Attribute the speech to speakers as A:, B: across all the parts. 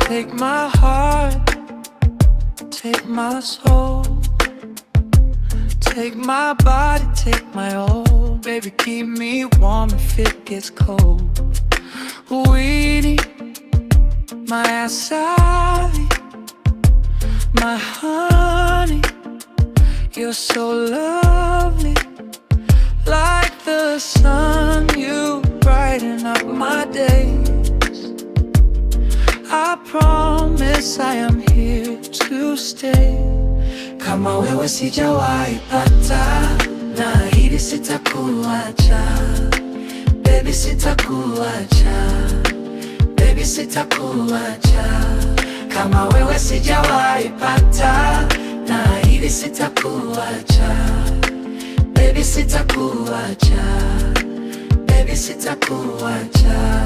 A: Take my heart, take my soul, take my body, take my all. Baby, keep me warm if it gets cold. Weenie, my asali, my honey, you're so lovely. Like the sun, you brighten up my days. I promise I am here to stay. Kama wewe sijawahi pata, naahidi sitakuacha. Baby, sitakuacha. Baby, sitakuacha. Kama wewe sijawahi pata, naahidi sitakuacha. Baby, sitakuacha. Baby, sitakuacha.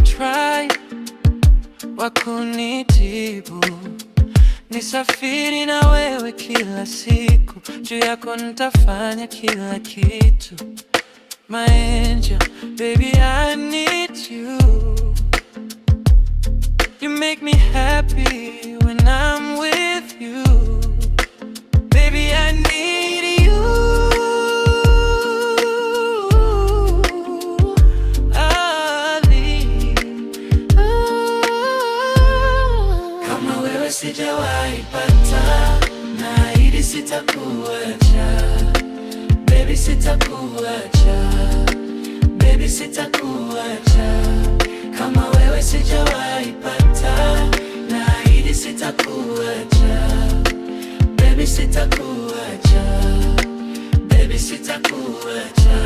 A: Try wakunitibu, nisafiri na wewe kila siku, juu yako nitafanya kila kitu. My angel, baby, I need you. You make me happy when I'm with you. Baby, I need you. Sijawahi pata, naahidi sitakuacha. Baby, sitakuacha. Baby, sitakuacha. Kama wewe sijawahi pata, naahidi sitakuacha. Baby, sitakuacha. Baby, sitakuacha.